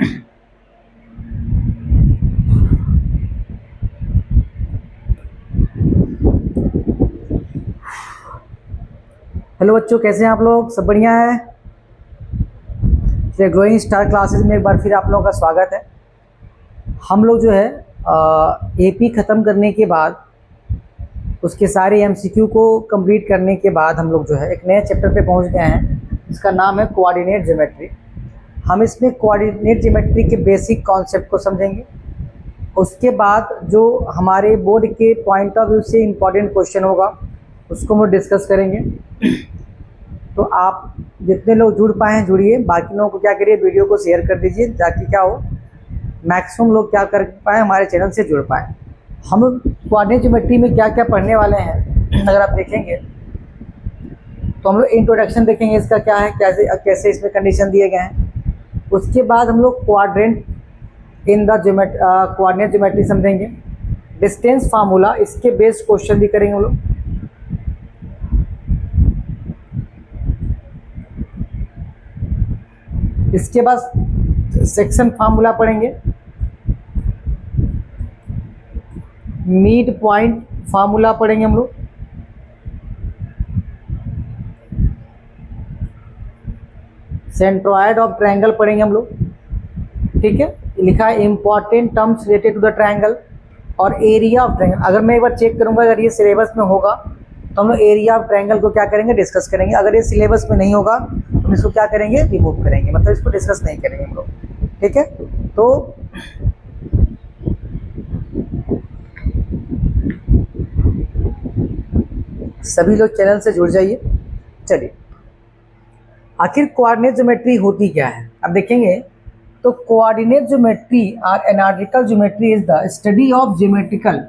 Hello बच्चों, कैसे हैं आप लोग? सब बढ़िया है? चलिए, ग्रोइंग स्टार क्लासेस में एक बार फिर आप लोगों का स्वागत है। हम लोग जो है एपी ख़त्म करने के बाद, उसके सारे एमसीक्यू को कंप्लीट करने के बाद हम लोग जो है एक नए चैप्टर पे पहुंच गए हैं। इसका नाम है कोऑर्डिनेट ज्योमेट्री। हम इसमें कोऑर्डिनेट ज्योमेट्री के बेसिक कॉन्सेप्ट को समझेंगे। उसके बाद जो हमारे बोर्ड के पॉइंट ऑफ व्यू से इम्पॉर्टेंट क्वेश्चन होगा उसको हम डिस्कस करेंगे। तो आप जितने लोग जुड़ पाए हैं जुड़िए, बाकी लोगों को क्या करिए, वीडियो को शेयर कर दीजिए ताकि क्या हो, मैक्सिमम लोग क्या कर पाए, हमारे चैनल से जुड़ पाए। हम कोऑर्डिनेट ज्योमेट्री में क्या क्या पढ़ने वाले हैं अगर आप देखेंगे तो हम लोग इंट्रोडक्शन देखेंगे, इसका क्या है, कैसे इसमें कंडीशन दिए गए हैं। उसके बाद हम लोग quadrant in the coordinate geometry समझेंगे। डिस्टेंस फार्मूला, इसके बेस्ड क्वेश्चन भी करेंगे हम लोग। इसके बाद सेक्शन फार्मूला पढ़ेंगे, मिड पॉइंट फार्मूला पढ़ेंगे हम लोग, सेंट्रॉयड ऑफ ट्रायंगल पढ़ेंगे हम लोग। ठीक है, लिखा है important terms related to the triangle और एरिया ऑफ ट्रायंगल। अगर मैं एक बार चेक करूंगा अगर ये सिलेबस में होगा तो हम लोग एरिया ऑफ ट्रायंगल को क्या करेंगे, डिस्कस करेंगे। अगर ये सिलेबस में नहीं होगा तो हम इसको क्या करेंगे, रिमूव करेंगे, मतलब इसको डिस्कस नहीं करेंगे हम लोग। ठीक है, तो सभी लोग चैनल से जुड़ जाइए। चलिए, आखिर कोऑर्डिनेट ज्योमेट्री होती क्या है अब देखेंगे। तो कोऑर्डिनेट ज्योमेट्री और analytical geometry is the study of geometrical,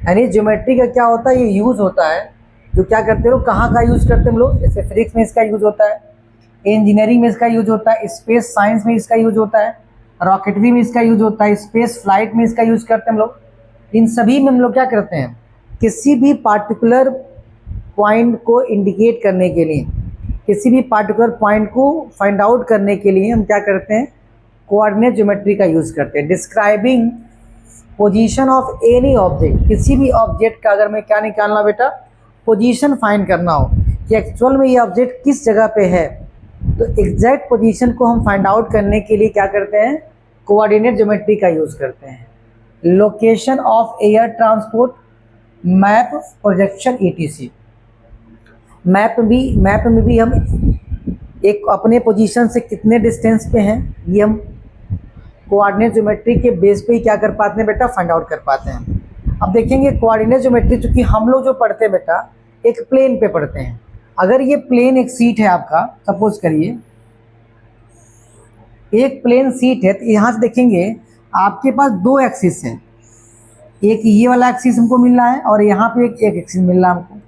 यानी ज्योमेट्री का क्या होता है, ये यूज होता है जो क्या करते हो, कहाँ का यूज करते हैं हम लोग। जैसे फिजिक्स में इसका यूज होता है, इंजीनियरिंग में इसका यूज होता है, स्पेस साइंस में इसका यूज होता है, रॉकेटरी में इसका यूज होता है, स्पेस फ्लाइट में इसका यूज करते हैं हम लोग। इन सभी में हम लोग क्या करते हैं, किसी भी पार्टिकुलर पॉइंट को इंडिकेट करने के लिए, किसी भी पार्टिकुलर पॉइंट को फाइंड आउट करने के लिए हम क्या करते हैं, कोऑर्डिनेट ज्योमेट्री का यूज करते हैं। Describing position of any object, किसी भी ऑब्जेक्ट का अगर मैं क्या निकालना बेटा, पोजीशन फाइंड करना हो कि एक्चुअल में ये ऑब्जेक्ट किस जगह पे है, तो एग्जैक्ट पोजीशन को हम फाइंड आउट करने के लिए क्या करते हैं, कोऑर्डिनेट ज्योमेट्री का यूज करते हैं। Location of air transport, map, projection, etc. Map में भी हम एक अपने पोजीशन से कितने डिस्टेंस पे हैं, ये हम कोऑर्डिनेट ज्योमेट्री के बेस पे ही क्या कर पाते हैं बेटा, फाइंड आउट कर पाते हैं। अब देखेंगे कोऑर्डिनेट ज्योमेट्री, चूँकि हम लोग जो पढ़ते हैं बेटा एक प्लेन पे पढ़ते हैं। अगर ये प्लेन एक सीट है आपका, सपोज करिए एक प्लेन सीट है, तो यहाँ से देखेंगे आपके पास दो एक्सिस है, एक ये वाला एक्सिस हमको मिल रहा है और यहाँ पे एक एक्सिस मिल रहा है हमको।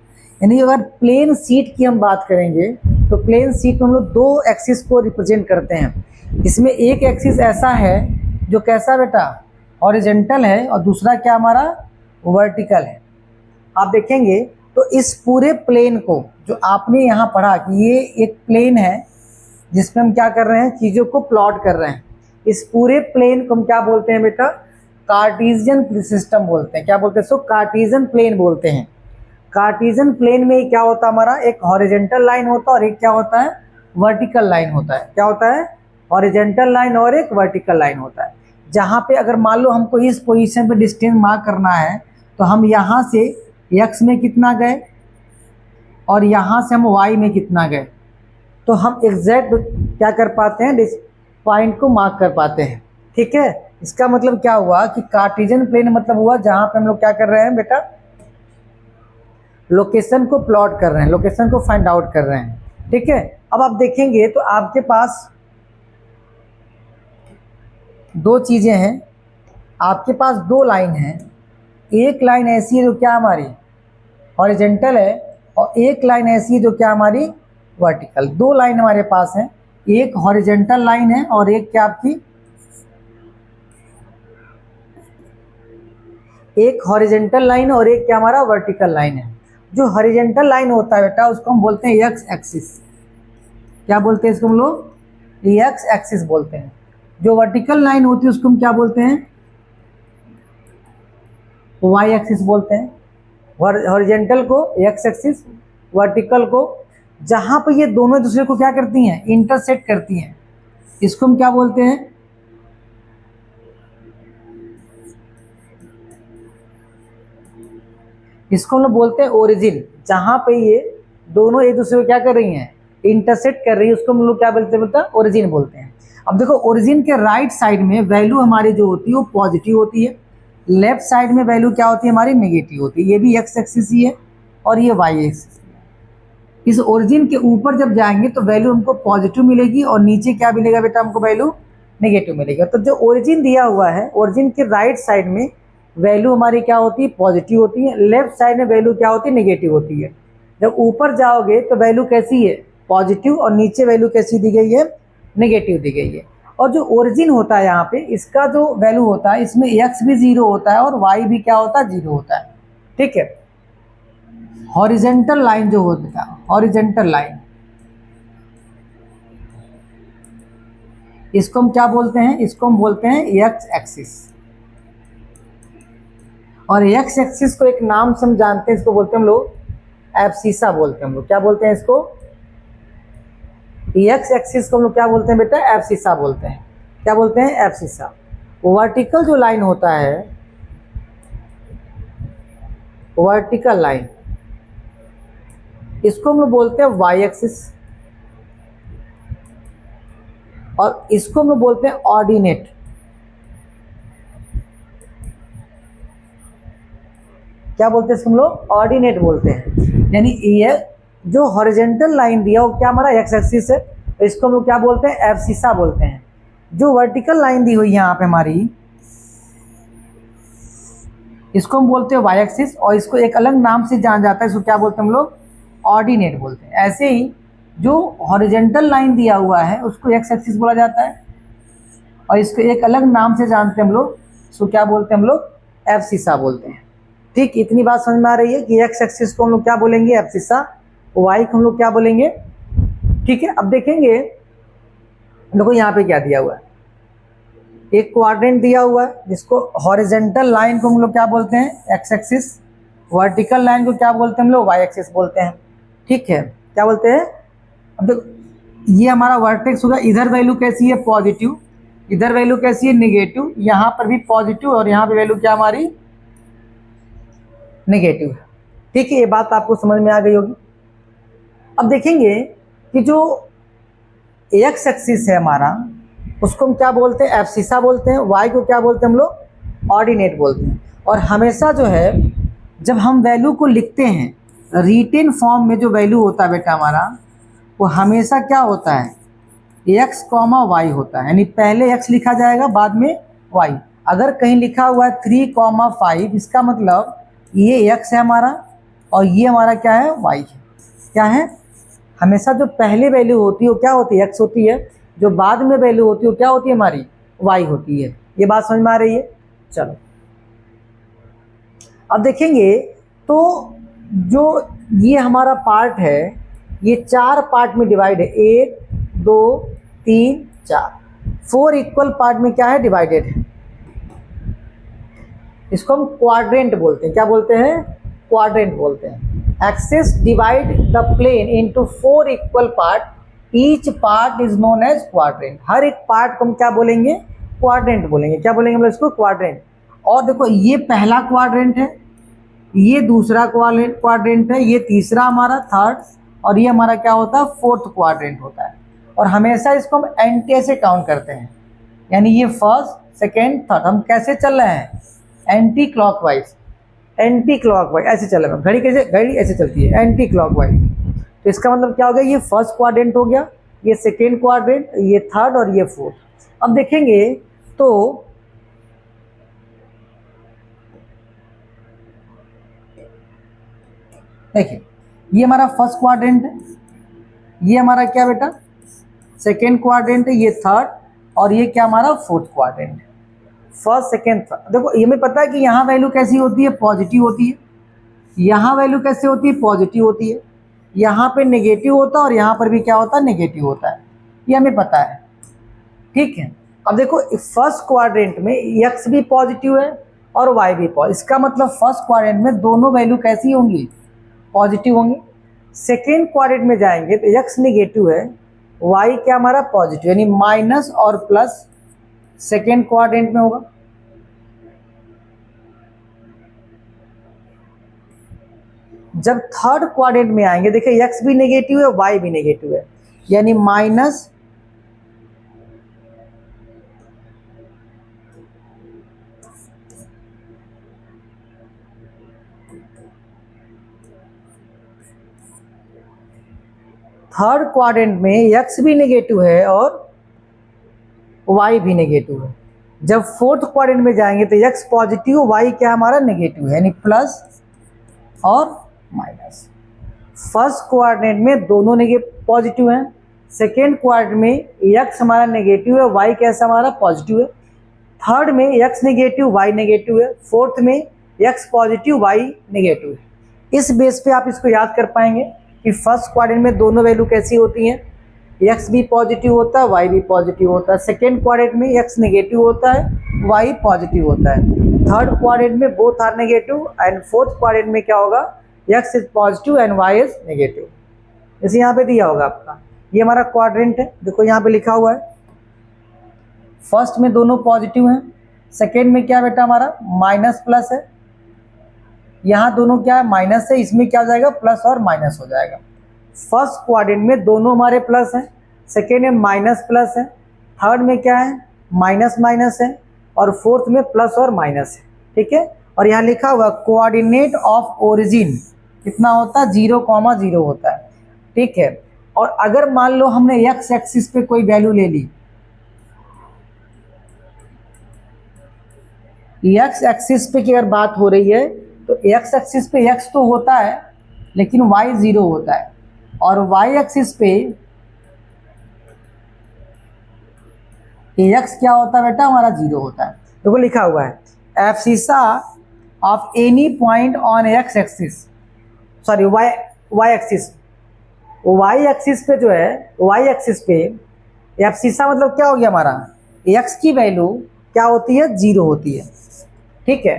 यानी अगर प्लेन सीट की हम बात करेंगे तो प्लेन सीट में हम लोग दो एक्सिस को रिप्रेजेंट करते हैं। इसमें एक एक्सिस ऐसा है जो कैसा बेटा, हॉरिजॉन्टल है, और दूसरा क्या हमारा वर्टिकल है। आप देखेंगे तो इस पूरे प्लेन को जो आपने यहाँ पढ़ा कि ये एक प्लेन है जिसमें हम क्या कर रहे हैं, चीज़ों को प्लॉट कर रहे हैं, इस पूरे प्लेन को हम क्या बोलते हैं बेटा, कार्टेशियन सिस्टम बोलते हैं। क्या बोलते हैं, सो कार्टेशियन प्लेन बोलते हैं। कार्टेशियन प्लेन में क्या होता है, हमारा एक हॉरिजॉन्टल लाइन होता है और एक क्या होता है, वर्टिकल लाइन होता है। क्या होता है, हॉरिजॉन्टल लाइन और एक वर्टिकल लाइन होता है। जहाँ पे अगर मान लो हमको इस पोजीशन पे डिस्टेंस मार्क करना है तो हम यहाँ से एक्स में कितना गए और यहाँ से हम वाई में कितना गए, तो हम एग्जैक्ट क्या कर पाते हैं, पॉइंट को मार्क कर पाते हैं। ठीक है, इसका मतलब क्या हुआ कि कार्टेशियन प्लेन मतलब हुआ जहाँ पे हम लोग क्या कर रहे हैं बेटा, लोकेशन को प्लॉट कर रहे हैं, लोकेशन को फाइंड आउट कर रहे हैं। ठीक है, अब आप देखेंगे तो आपके पास दो चीज़ें हैं, आपके पास दो लाइन हैं। एक लाइन ऐसी है जो क्या हमारी हॉरिजॉन्टल है और एक लाइन ऐसी है जो क्या हमारी वर्टिकल। दो लाइन हमारे पास हैं, एक हॉरिजॉन्टल लाइन है और एक क्या आपकी, एक हॉरिजॉन्टल लाइन और एक क्या हमारा वर्टिकल लाइन है। जो हॉरिजॉन्टल लाइन होता है बेटा उसको हम बोलते हैं एक्स एक्सिस। क्या बोलते हैं इसको हम लोग, एक्स एक्सिस बोलते हैं। जो वर्टिकल लाइन होती है उसको हम क्या बोलते हैं, वाई एक्सिस बोलते हैं, हॉरिजेंटल को एक्स एक्सिस, वर्टिकल को, जहां पे ये दोनों दूसरे को क्या करती हैं, इंटरसेक्ट करती हैं, इसको हम क्या बोलते हैं, इसको हम लोग बोलते हैं ओरिजिन। जहां पे ये दोनों एक दूसरे को क्या कर रही हैं, इंटरसेक्ट कर रही है, उसको हम लोग क्या बोलते हैं, ओरिजिन बोलते हैं। अब देखो ओरिजिन के राइट साइड में वैल्यू हमारी जो होती है वो पॉजिटिव होती है, लेफ्ट साइड में वैल्यू क्या होती है हमारी, नेगेटिव होती है। ये भी एक्स एक्सिस ही है और ये वाई एक्सिस है। इस ओरिजिन के ऊपर जब जाएंगे तो वैल्यू हमको पॉजिटिव मिलेगी और नीचे क्या मिलेगा बेटा, हमको वैल्यू नेगेटिव मिलेगा। तो जो ओरिजिन दिया हुआ है, ओरिजिन के राइट साइड में वैल्यू हमारी क्या होती है, पॉजिटिव होती है, लेफ्ट साइड में वैल्यू क्या होती है, नेगेटिव होती है। जब ऊपर जाओगे तो वैल्यू कैसी है, पॉजिटिव, और नीचे वैल्यू कैसी दी गई है, नेगेटिव दी गई है। और जो ओरिजिन होता है यहाँ पे, इसका जो वैल्यू होता है, इसमें एक्स भी 0 होता है और वाई भी क्या होता है, 0 होता है। ठीक है, हॉरिजेंटल लाइन जो होता है, हॉरिजेंटल लाइन, इसको हम क्या बोलते हैं, इसको हम बोलते हैं एक्स एक्सिस। और एक्स एक्सिस को एक नाम से हम जानते हैं, इसको बोलते हैं हम लोग एब्सिसा बोलते हैं। हम लोग क्या बोलते हैं इसको, एक्स एक्सिस को हम लोग क्या बोलते हैं बेटा, एब्सिसा बोलते हैं। क्या बोलते हैं, एब्सिसा। वर्टिकल जो लाइन होता है, वर्टिकल लाइन, इसको हम लोग बोलते हैं वाई एक्सिस, और इसको हम लोग बोलते हैं ऑर्डिनेट। क्या बोलते हैं इसको हम लोग, ऑर्डिनेट बोलते हैं। यानी ये जो हॉरिजेंटल लाइन दिया वो क्या हमारा एक्स एक्सिस है, तो इसको हम लोग क्या बोलते हैं, एब्सिसा बोलते हैं। जो वर्टिकल लाइन दी हुई है यहाँ पे हमारी, इसको हम बोलते हैं वाई एक्सिस, और इसको एक अलग नाम से जाना जाता है, इसको क्या बोलते हैं हम लोग, ऑर्डिनेट बोलते हैं। ऐसे ही जो हॉरिजेंटल लाइन दिया हुआ है उसको एक्स एक्सिस बोला जाता है, और इसको एक अलग नाम से जानते हैं हम लोग, इसको क्या बोलते हैं हम लोग, एब्सिसा बोलते हैं। ठीक, इतनी बात समझ में आ रही है कि एक्स एक्सिस को हम लोग क्या बोलेंगे, एब्सिसा, वाई को हम लोग क्या बोलेंगे। ठीक है, अब देखेंगे, देखो यहाँ पे क्या दिया हुआ है, एक क्वाड्रेंट दिया हुआ है जिसको हॉरिजेंटल लाइन को हम लोग क्या बोलते हैं, एक्स एक्सिस, वर्टिकल लाइन को क्या बोलते हैं हम लोग, वाई एक्सिस बोलते हैं। ठीक है, क्या बोलते हैं। अब देखो ये हमारा वर्टेक्स होगा, इधर वैल्यू कैसी है, पॉजिटिव, इधर वैल्यू कैसी है, नेगेटिव, यहाँ पर भी पॉजिटिव और यहाँ पे वैल्यू क्या हमारी, नेगेटिव है। ठीक है, ये बात आपको समझ में आ गई होगी। अब देखेंगे कि जो एक्स एक्सिस है हमारा, उसको हम क्या बोलते हैं, एब्सिसा बोलते हैं। वाई को क्या बोलते हैं हम लोग, ऑर्डिनेट बोलते हैं। और हमेशा जो है जब हम वैल्यू को लिखते हैं रिटेन फॉर्म में, जो वैल्यू होता है बेटा हमारा, वो हमेशा क्या होता है, एक्स कॉमा वाई होता है। यानी पहले एक्स लिखा जाएगा, बाद में वाई। अगर कहीं लिखा हुआ है 3,5, इसका मतलब ये एक्स है हमारा और ये हमारा क्या है, वाई है। क्या है, हमेशा जो पहले वैल्यू होती है वो क्या होती है, एक्स होती है, जो बाद में वैल्यू होती है वो क्या होती है हमारी, वाई होती है। ये बात समझ में आ रही है। चलो अब देखेंगे, तो जो ये हमारा पार्ट है, ये 4 पार्ट में डिवाइड है, 1 2 3 4, 4 इक्वल पार्ट में क्या है, डिवाइडेड है। इसको हम क्वाड्रेंट बोलते हैं। क्या बोलते हैं, क्वाड्रेंट बोलते हैं। Axis divide the plane into 4 equal part, each part is known as quadrant. हर एक पार्ट को हम क्या बोलेंगे, क्वाड्रेंट बोलेंगे। क्या बोलेंगे हम लोग इसको, क्वाड्रेंट। और देखो ये पहला क्वाड्रेंट है, ये दूसरा क्वाड्रेंट है, ये तीसरा हमारा थर्ड, और ये हमारा क्या होता है, फोर्थ क्वाड्रेंट होता है। और हमेशा इसको हम एंटी से काउंट करते हैं, यानी ये फर्स्ट सेकेंड थर्ड, हम कैसे चल रहे हैं, एंटी क्लॉकवाइज, एंटी क्लॉकवाइज ऐसे चल रहे हैं। घड़ी कैसे, घड़ी ऐसे चलती है, एंटी क्लॉकवाइज। तो इसका मतलब क्या हो गया, ये फर्स्ट क्वाड्रेंट हो गया, ये सेकेंड क्वाड्रेंट, ये थर्ड और ये फोर्थ। अब देखेंगे तो देखिए, ये हमारा फर्स्ट क्वाड्रेंट है, ये हमारा क्या बेटा, सेकेंड क्वाड्रेंट है, ये थर्ड, और ये क्या हमारा फोर्थ क्वाड्रेंट है। First second third. देखो ये हमें पता है कि यहाँ वैल्यू कैसी होती है, पॉजिटिव होती है, यहाँ वैल्यू कैसे होती है, पॉजिटिव होती है, यहाँ पे नेगेटिव होता है और यहाँ पर भी क्या होता है, नेगेटिव होता है। ये हमें पता है। ठीक है, अब देखो फर्स्ट क्वाड्रेंट में x भी पॉजिटिव है और y भी पॉजिटिव, इसका मतलब फर्स्ट क्वाड्रेंट में दोनों वैल्यू कैसी होंगी, पॉजिटिव होंगी। सेकेंड क्वाड्रेंट में जाएंगे तो x निगेटिव है, y क्या हमारा पॉजिटिव, यानी माइनस और प्लस सेकेंड क्वाड्रेंट में होगा। जब थर्ड क्वाड्रेंट में आएंगे देखिए x भी नेगेटिव है, y भी नेगेटिव है, यानी माइनस थर्ड क्वाड्रेंट में x भी नेगेटिव है और y भी नेगेटिव है। जब फोर्थ क्वाड्रेंट में जाएंगे तो x पॉजिटिव, y क्या हमारा नेगेटिव है, यानी प्लस और माइनस। फर्स्ट क्वाड्रेंट में दोनों पॉजिटिव हैं, सेकेंड क्वाड्रेंट में x हमारा नेगेटिव है, y कैसा हमारा पॉजिटिव है, थर्ड में x नेगेटिव y नेगेटिव है, फोर्थ में x पॉजिटिव y नेगेटिव है। इस बेस पे आप इसको याद कर पाएंगे कि फर्स्ट क्वाड्रेंट में दोनों वैल्यू कैसी होती हैं, x भी पॉजिटिव होता है, y भी पॉजिटिव होता है। सेकेंड क्वाड्रेंट में x नेगेटिव होता है, y पॉजिटिव होता है। थर्ड क्वाड्रेंट में both are negative and fourth quadrant में क्या होगा, x is positive and y is negative. जैसे यहाँ पे दिया होगा आपका, ये हमारा क्वाड्रेंट है, देखो यहाँ पे लिखा हुआ है फर्स्ट में दोनों पॉजिटिव हैं, सेकेंड में क्या बेटा हमारा माइनस प्लस है, यहाँ दोनों क्या है माइनस है, इसमें क्या हो जाएगा प्लस और माइनस हो जाएगा। फर्स्ट क्वाड्रेंट में दोनों हमारे प्लस हैं, सेकेंड में माइनस प्लस है, थर्ड में क्या है माइनस माइनस है और फोर्थ में प्लस और माइनस है, ठीक है। और यहाँ लिखा हुआ कोऑर्डिनेट ऑफ ओरिजिन कितना होता है, 0,0 होता है, ठीक है। और अगर मान लो हमने x एक्सिस पे कोई वैल्यू ले ली, x एक्सिस पे की अगर बात हो रही है तो x एक्सिस पे x तो होता है लेकिन y 0 होता है, और y एक्सिस पे x क्या होता है बेटा हमारा 0 होता है। देखो लिखा हुआ है abscissa of any point on x axis, sorry y axis, y axis पे जो है y एक्सिस पे एब्सिसा मतलब क्या हो गया हमारा, x की वैल्यू क्या होती है 0 होती है, ठीक है।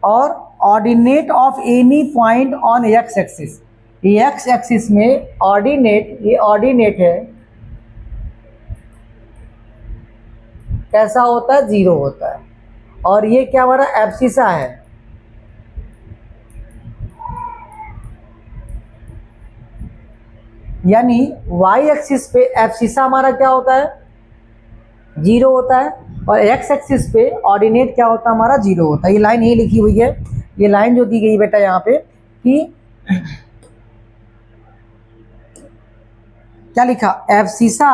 और ordinate of any point on x axis, x axis में ऑर्डिनेट, ये ऑर्डिनेट है कैसा होता है 0 होता है, और ये क्या हमारा एब्सिसा है, यानी y एक्सिस पे एब्सिसा हमारा क्या होता है 0 होता है, और x एक्सिस पे ऑर्डिनेट क्या होता है हमारा 0 होता है। ये लाइन ये लिखी हुई है, ये लाइन जो दी गई बेटा यहाँ पे कि क्या लिखा, abscissa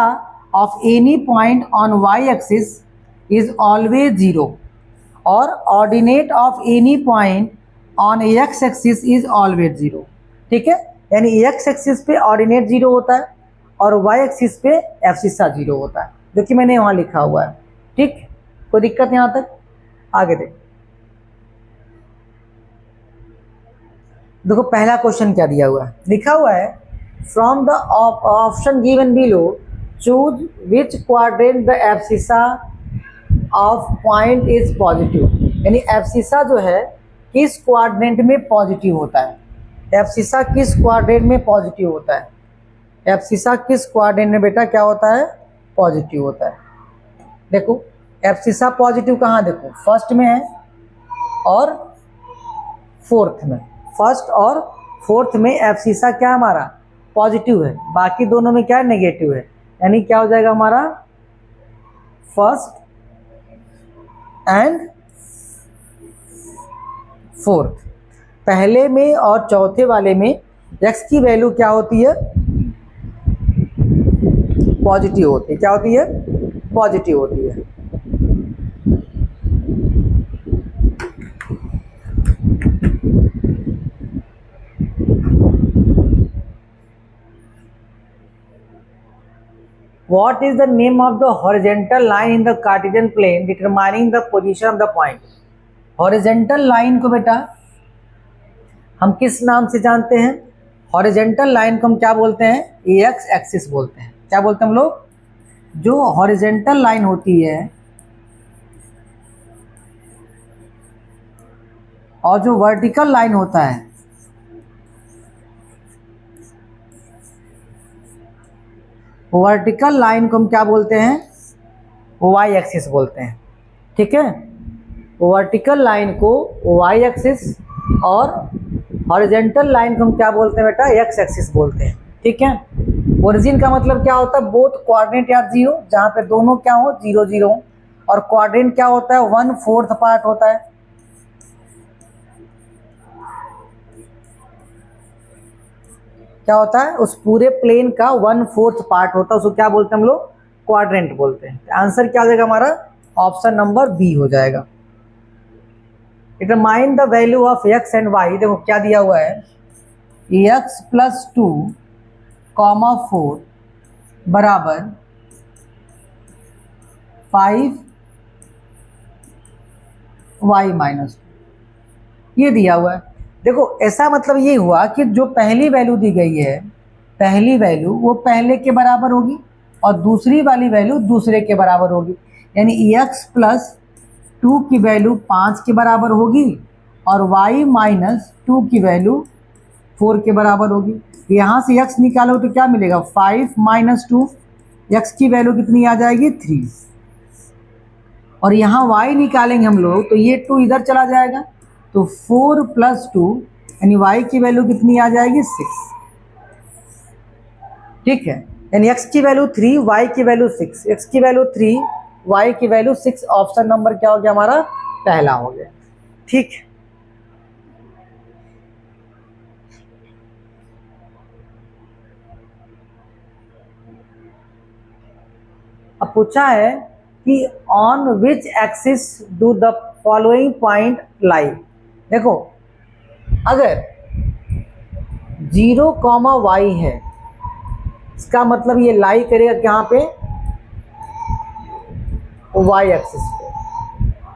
of any point on y axis is always 0 और ordinate of any point on x axis is always 0, ठीक है। यानी x एक्सिस पे ऑर्डिनेट 0 होता है और y एक्सिस पे एब्सिसा 0 होता है, जो कि मैंने वहाँ लिखा हुआ है, ठीक। कोई दिक्कत यहाँ तक, आगे देखो पहला क्वेश्चन क्या दिया हुआ है, लिखा हुआ है from the option given below choose which quadrant the abscissa of point is positive, यानी एब्सिसा जो है किस क्वाड्रेंट में पॉजिटिव होता है, एब्सिसा किस क्वाड्रेंट में पॉजिटिव होता है, एब्सिसा किस क्वाड्रेंट में बेटा क्या होता है पॉजिटिव होता है। देखो एब्सिसा पॉजिटिव कहाँ, देखो फर्स्ट में है और फोर्थ में, फर्स्ट और फोर्थ में एब्सिसा क्या हमारा पॉजिटिव है, बाकी दोनों में क्या है नेगेटिव है, यानी क्या हो जाएगा हमारा फर्स्ट एंड फोर्थ। पहले में और चौथे वाले में x की वैल्यू क्या होती है पॉजिटिव होती है, क्या होती है पॉजिटिव होती है। What is the name of the horizontal line in the Cartesian plane determining the position of the point? Horizontal line को बेटा हम किस नाम से जानते हैं, हॉरिजेंटल लाइन को हम क्या बोलते हैं एक्स एक्सिस बोलते हैं, क्या बोलते हैं हम लोग, जो हॉरिजेंटल लाइन होती है और जो वर्टिकल लाइन होता है वर्टिकल लाइन को हम क्या बोलते हैं, वाई एक्सिस बोलते हैं। ठीक है, वर्टिकल लाइन को वाई एक्सिस और हॉरिजॉन्टल लाइन को हम क्या बोलते हैं बेटा, एक्स एक्सिस बोलते हैं। ठीक है, ओरिजिन का मतलब क्या होता है, बोथ कोऑर्डिनेट या जीरो, जहाँ पे दोनों क्या हो, जीरो जीरो, और क्वाड्रेंट क्या होता है, 1/4 पार्ट होता है। क्या होता है, उस पूरे प्लेन का 1/4 पार्ट होता है, उसको क्या बोलते हैं हम लोग, क्वाड्रेंट बोलते हैं। आंसर क्या हो जाएगा हमारा, ऑप्शन नंबर बी हो जाएगा। Determine the value of X and Y. देखो क्या दिया हुआ है, एक्स प्लस 2 कॉमा 4 बराबर 5 वाई माइनस 2, ये दिया हुआ है। देखो ऐसा मतलब ये हुआ कि जो पहली वैल्यू दी गई है, पहली वैल्यू वो पहले के बराबर होगी और दूसरी वाली वैल्यू दूसरे के बराबर होगी। यानी एक्स प्लस 2 की वैल्यू 5 के बराबर होगी और y माइनस 2 की वैल्यू 4 के बराबर होगी। यहाँ से x निकालो तो क्या मिलेगा, 5 माइनस 2, x की वैल्यू कितनी आ जाएगी, 3, और यहाँ y निकालेंगे हम लोग तो ये 2 इधर चला जाएगा, तो 4 प्लस 2 यानी y की वैल्यू कितनी आ जाएगी, 6। ठीक है, यानी x की वैल्यू 3, y की वैल्यू 6, x की वैल्यू 3, y की वैल्यू 6। ऑप्शन नंबर क्या हो गया हमारा, पहला हो गया। ठीक, अब पूछा है कि on which axis do the following point लाई। देखो अगर 0, y है, इसका मतलब ये लाई करेगा कहाँ पे, y एक्सिस पे,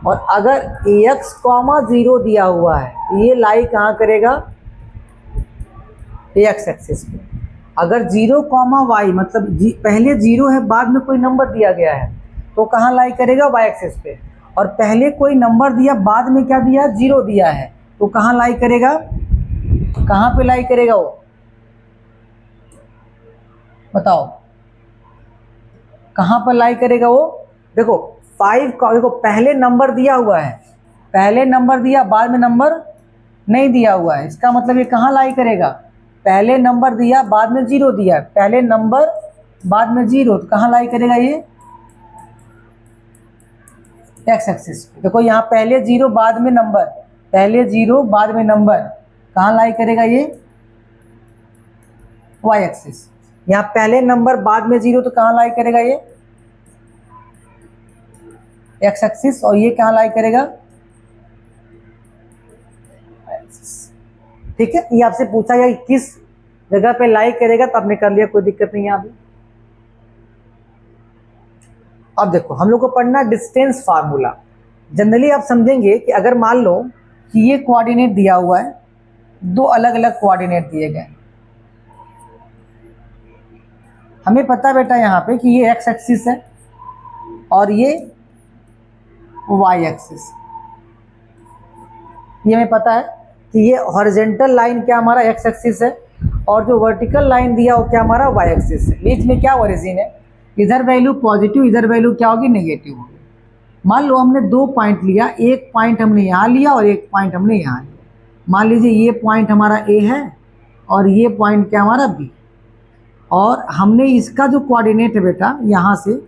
और अगर x, 0 दिया हुआ है ये लाई कहाँ करेगा, x एक्सिस पे। अगर 0, y मतलब पहले 0 है बाद में कोई नंबर दिया गया है तो कहाँ लाई करेगा, y एक्सिस पे, और पहले कोई नंबर दिया बाद में क्या दिया, 0 दिया है तो कहाँ लाई करेगा, कहाँ पे लाई करेगा वो, बताओ कहाँ पर लाई करेगा वो। देखो 5 का, देखो पहले नंबर दिया हुआ है, पहले नंबर दिया बाद में नंबर नहीं दिया हुआ है, इसका मतलब ये कहाँ लाई करेगा, पहले नंबर दिया बाद में 0 दिया, पहले नंबर बाद में 0, तो कहाँ लाई करेगा ये, एक्स एक्सिस पे। देखो यहाँ पहले 0 बाद में नंबर, पहले 0 बाद में नंबर, कहाँ लाई करेगा ये, y एक्सिस। यहाँ पहले नंबर बाद में 0 तो कहाँ लाई करेगा ये, x एक्सिस, और ये कहाँ लाई करेगा, y एक्सिस। ठीक है, ये आपसे पूछा गया कि किस जगह पे लाई करेगा, तो आपने कर लिया, कोई दिक्कत नहीं है अभी। अब देखो हम लोग को पढ़ना डिस्टेंस फार्मूला। जनरली आप समझेंगे कि अगर मान लो कि ये कोऑर्डिनेट दिया हुआ है, दो अलग अलग कोऑर्डिनेट दिए गए, हमें पता है बेटा यहाँ पे कि ये एक्स एक्सिस है और ये वाई एक्सिस, ये हमें पता है कि ये हॉरिजॉन्टल लाइन क्या हमारा एक्स एक्सिस है और जो वर्टिकल लाइन दिया वो क्या हमारा वाई एक्सिस है। बीच में क्या ओरिजिन है, इधर वैल्यू पॉजिटिव, इधर वैल्यू क्या होगी, नेगेटिव होगी। मान लो हमने 2 पॉइंट लिया, एक पॉइंट हमने यहाँ लिया और एक पॉइंट हमने यहाँ लिया। मान लीजिए ये पॉइंट हमारा ए है और ये पॉइंट क्या हमारा बी, और हमने इसका जो कोऑर्डिनेट है बेटा यहाँ से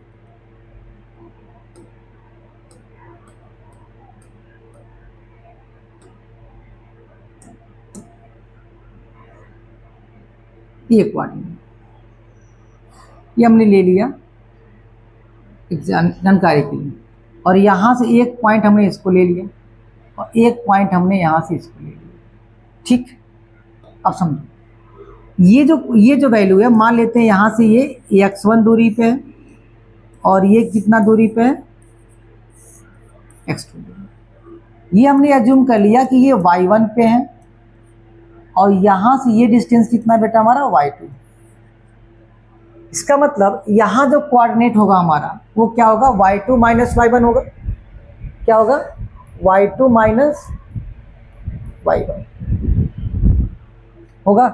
ये कोऑर्डिनेट ये हमने ले लिया जानकारी के लिए, और यहाँ से एक पॉइंट हमने इसको ले लिया और एक पॉइंट हमने यहाँ से इसको ले लिया। ठीक, अब समझो ये जो वैल्यू है, मान लेते हैं यहाँ से ये x1 दूरी पे है और ये कितना दूरी पे है, x2 दूरी। ये हमने एज्यूम कर लिया कि ये y1 पे है और यहाँ से ये डिस्टेंस कितना बेटा हमारा, y2। इसका मतलब यहाँ जो कोऑर्डिनेट होगा हमारा वो क्या होगा, y2 माइनस y1 होगा। क्या होगा, y2 माइनस y1 होगा।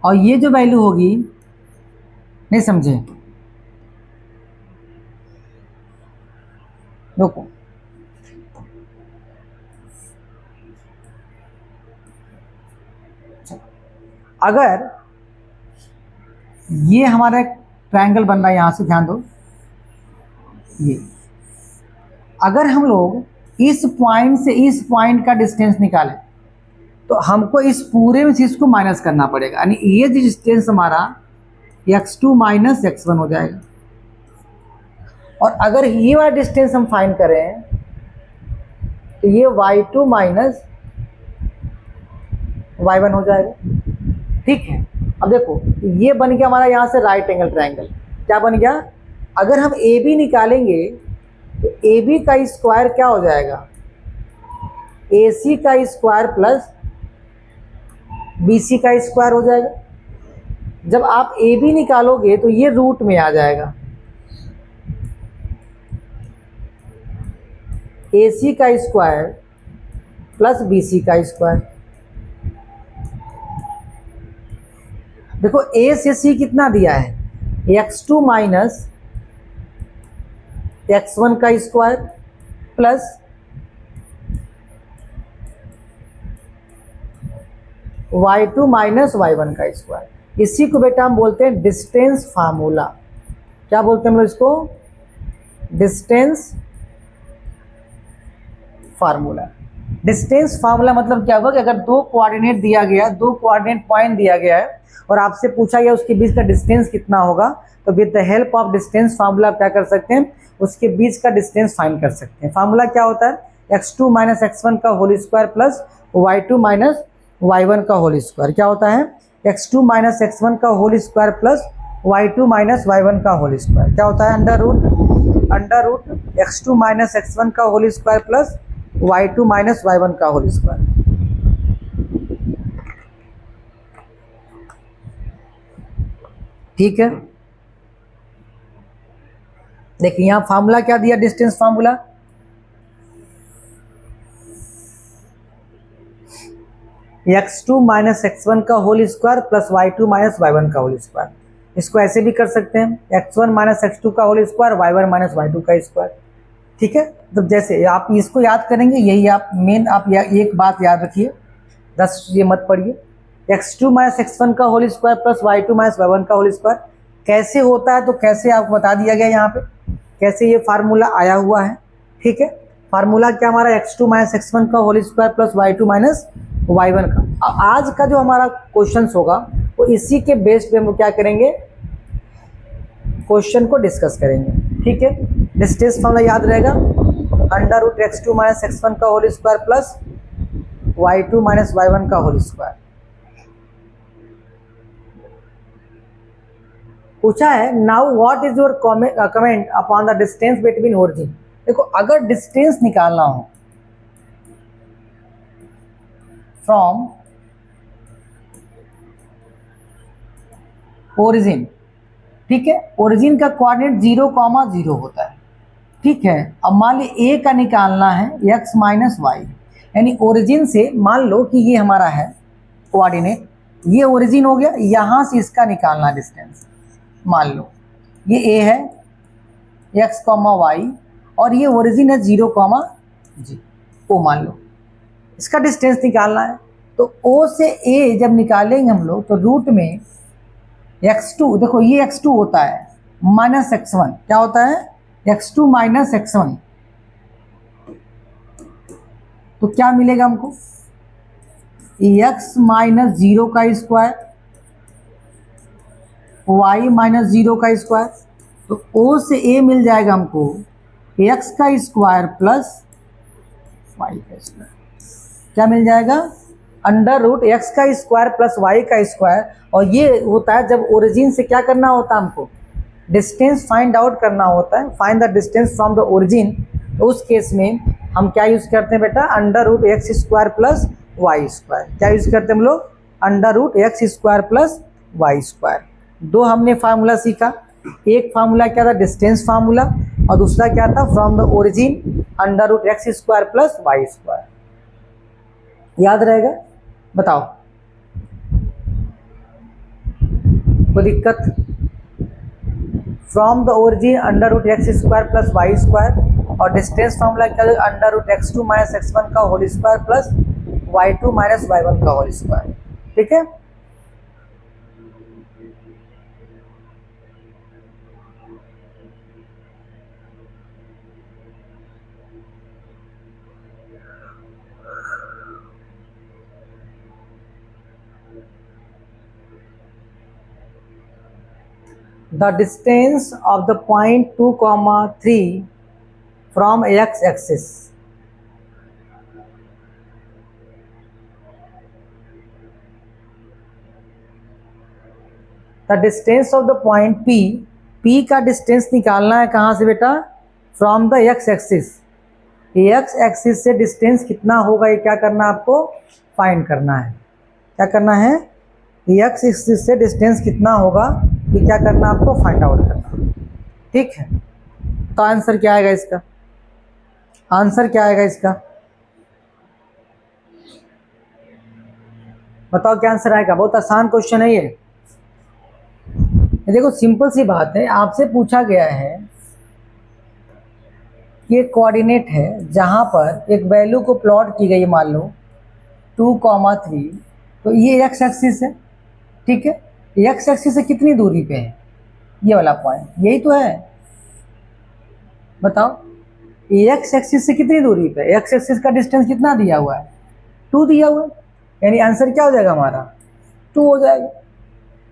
और ये जो वैल्यू होगी, नहीं समझे, देखो अगर ये हमारा एक ट्रायंगल बन रहा है, यहां से ध्यान दो, ये अगर हम लोग इस पॉइंट से इस पॉइंट का डिस्टेंस निकालें तो हमको इस पूरे में से इसको माइनस करना पड़ेगा, यानी ये डिस्टेंस हमारा x2 माइनस x1 हो जाएगा। और अगर ये वाला डिस्टेंस हम फाइंड करें तो ये y2 माइनस y1 हो जाएगा। ठीक है, अब देखो ये बन गया हमारा यहाँ से राइट एंगल ट्रायंगल। क्या बन गया, अगर हम ए बी निकालेंगे तो ए बी का स्क्वायर क्या हो जाएगा, ए सी का स्क्वायर प्लस बी सी का स्क्वायर हो जाएगा। जब आप ए बी निकालोगे तो ये रूट में आ जाएगा, ए सी का स्क्वायर प्लस बी सी का स्क्वायर। देखो ए से सी कितना दिया है, x2 माइनस x1 का square plus y2 minus y1 का स्क्वायर। इसी को बेटा हम बोलते हैं डिस्टेंस फार्मूला। क्या बोलते हैं हम लोग इसको, डिस्टेंस फार्मूला। डिस्टेंस फार्मूला मतलब क्या होगा कि अगर दो कोऑर्डिनेट दिया गया, दो कोऑर्डिनेट पॉइंट दिया गया है और आपसे पूछा गया उसके बीच का डिस्टेंस कितना होगा, तो with the help of distance formula क्या कर सकते हैं, उसके बीच का डिस्टेंस फाइंड कर सकते हैं। फार्मूला क्या होता है, x2 माइनस x1 का whole square plus y2 minus y1 का होल स्क्वायर। क्या होता है, x2 माइनस x1 का whole square plus y2 minus y1 का होल स्क्वायर। क्या होता है, under root x2 minus x1 का whole square plus y2 minus y1 का होल स्क्वायर। ठीक है, देखिए यहां फार्मूला क्या दिया, distance formula, x2 minus x1 का whole square plus y2 minus y1 का होल स्क्वायर। इसको ऐसे भी कर सकते हैं, x1 माइनस x2 का whole square, y1 minus y2 का स्क्वायर। ठीक है, तो जैसे आप इसको याद करेंगे, यही आप मेन आप एक बात याद रखिए, बस ये मत पढ़िए, x2 माइनस x1 का whole square plus y2 minus y1 का होल स्क्वायर कैसे होता है, तो कैसे आपको बता दिया गया यहाँ पे, कैसे ये फार्मूला आया हुआ है। ठीक है, फार्मूला क्या हमारा, x2 माइनस x1 का whole square plus y2 minus y1 का। आज का जो हमारा क्वेश्चन होगा वो इसी के बेस पे हम क्या करेंगे, क्वेश्चन को डिस्कस करेंगे। ठीक है, डिस्टेंस फार्मूला याद रहेगा, under root x2 minus x1 का whole square plus y2 minus y1 का होल स्क्वायर। पूछा है now what is your comment upon the distance between origin. देखो अगर डिस्टेंस निकालना हो फ्रॉम ओरिजिन, ठीक है, ओरिजिन का कोऑर्डिनेट 0,0 होता है। ठीक है, अब मान ली a का निकालना है x माइनस वाई, यानी ओरिजिन से मान लो कि ये हमारा है कोऑर्डिनेट, ये ओरिजिन हो गया, यहाँ से इसका निकालना डिस्टेंस, मान लो ये a है x, y और ये ओरिजिन है 0,0, ओ मान लो इसका डिस्टेंस निकालना है। तो o से a जब निकालेंगे हम लोग तो रूट में x2, देखो ये x2 होता है माइनस x1, क्या होता है x2 माइनस x1, तो क्या मिलेगा हमको, x माइनस 0 का स्क्वायर, y माइनस 0 का स्क्वायर, तो o से a मिल जाएगा हमको x का स्क्वायर प्लस y का स्क्वायर। क्या मिल जाएगा, अंडर रूट x का स्क्वायर प्लस y का स्क्वायर। और ये होता है जब ओरिजिन से क्या करना होता है, हमको डिस्टेंस फाइंड आउट करना होता है, find the distance from the origin. तो उस केस में हम क्या यूज़ करते हैं बेटा, under root x square plus Y square. क्या यूज़ करते हैं हम लोग, under root x square plus Y square. दो हमने फार्मूला सीखा, एक फार्मूला क्या था, डिस्टेंस फार्मूला, और दूसरा क्या था, from the origin under root x square plus Y square. याद रहेगा? बताओ, कोई दिक्कत? From the origin under root x square plus Y square, और डिस्टेंस फॉर्मूला क्या है? Under root x two minus x one का whole square plus y two minus y one का होल स्क्वायर। ठीक है, the distance of the point 2 comma 3 from x axis, the distance of the point p का distance निकालना है कहाँ से बेटा? From the x axis. x axis से डिस्टेंस कितना होगा ये क्या करना है आपको? फाइंड करना है। क्या करना है? x एक्सिस से डिस्टेंस कितना होगा ये क्या करना है आपको? फाइंड आउट करना। ठीक है, तो आंसर क्या आएगा इसका? आंसर क्या आएगा इसका? बताओ क्या आंसर आएगा? बहुत आसान क्वेश्चन है ये। देखो सिंपल सी बात है, आपसे पूछा गया है कि एक कोऑर्डिनेट है जहां पर एक वैल्यू को प्लॉट की गई, मान लो 2,3, तो ये x एक्सिस है। ठीक है, x एक्सिस से कितनी दूरी पे है? ये वाला पॉइंट, यही तो है। बताओ x एक्सिस से कितनी दूरी पे? x एक्सिस का डिस्टेंस कितना दिया हुआ है? 2 दिया हुआ है, यानी आंसर क्या हो जाएगा हमारा? 2 हो जाएगा।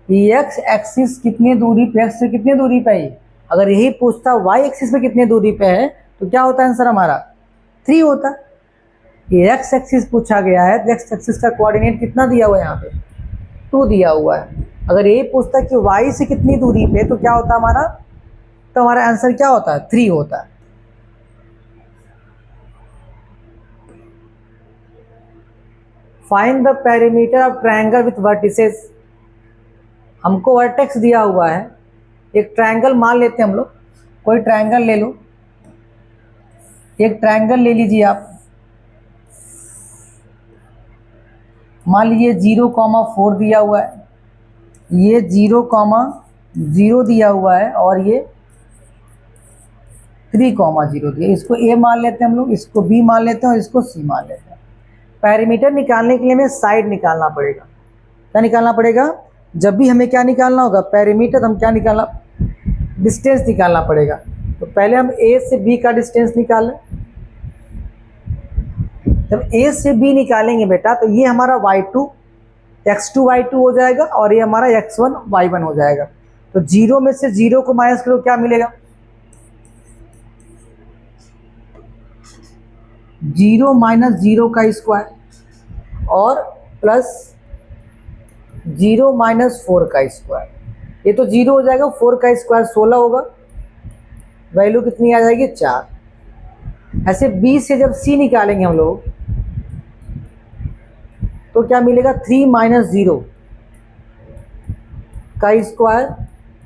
x एक्सिस कितनी दूरी पे, x से कितनी दूरी पे है? अगर यही पूछता y एक्सिस पे कितनी दूरी पे है तो क्या होता है आंसर हमारा? 3 होता। ये x एक्सिस पूछा गया है तो x एक्सिस का कोऑर्डिनेट कितना दिया हुआ है? यहाँ पे 2 दिया हुआ है। अगर यही पूछता कि y से कितनी दूरी पे तो क्या होता हमारा? तो हमारा आंसर क्या होता है? 3 होता है। Find the perimeter of triangle with vertices. हमको वर्टेक्स दिया हुआ है, एक ट्रायंगल मान लेते हैं हम लोग। कोई ट्रायंगल ले लो, एक ट्रायंगल ले लीजिए आप। मान लीजिए 0,4 दिया हुआ है, ये 0,0 दिया हुआ है, और ये 3,0 दिया। इसको ए मान लेते हैं हम लोग, इसको बी मान लेते हैं और इसको सी मान लेते हैं। पैरामीटर निकालने के लिए हमें साइड निकालना पड़ेगा। क्या निकालना पड़ेगा? जब भी हमें क्या निकालना होगा? पैरामीटर, हम क्या निकालना? डिस्टेंस निकालना पड़ेगा। तो पहले हम ए से बी का डिस्टेंस निकालें। जब ए से बी निकालेंगे बेटा तो ये हमारा y2 x2 y2 हो जाएगा और ये हमारा x1 y1 हो जाएगा। तो 0 में से 0 को माइनस करो, क्या मिलेगा? 0 माइनस 0 का स्क्वायर और प्लस 0 माइनस 4 का स्क्वायर। ये तो 0 हो जाएगा, 4 का स्क्वायर 16 होगा, वैल्यू कितनी आ जाएगी? 4। ऐसे b से जब c निकालेंगे हम लोग तो क्या मिलेगा? 3 माइनस 0 का स्क्वायर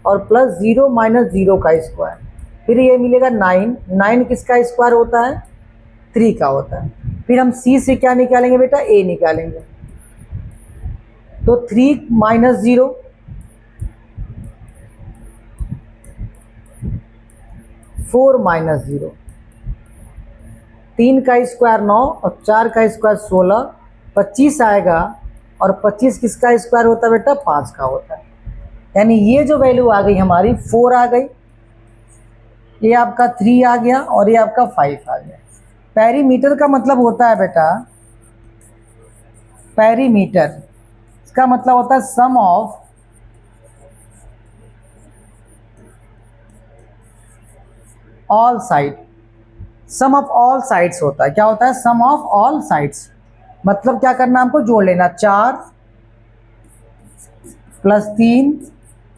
और प्लस 0 माइनस 0 का स्क्वायर। फिर ये मिलेगा 9। 9 किसका स्क्वायर होता है? 3 का होता है। फिर हम c से क्या निकालेंगे बेटा? a निकालेंगे। तो 3 माइनस 0, 4 माइनस 0, 3 का स्क्वायर 9 और 4 का स्क्वायर 16, 25 आएगा। और 25 किसका स्क्वायर होता है बेटा? 5 का होता है। यानी ये जो वैल्यू आ गई हमारी 4 आ गई, ये आपका 3 आ गया और ये आपका 5 आ गया। पेरीमीटर का मतलब होता है बेटा, पेरीमीटर इसका मतलब होता है sum of all side. Sum of all sides होता है। क्या होता है? Sum of all sides. मतलब क्या करना हमको? जोड़ लेना। 4 प्लस 3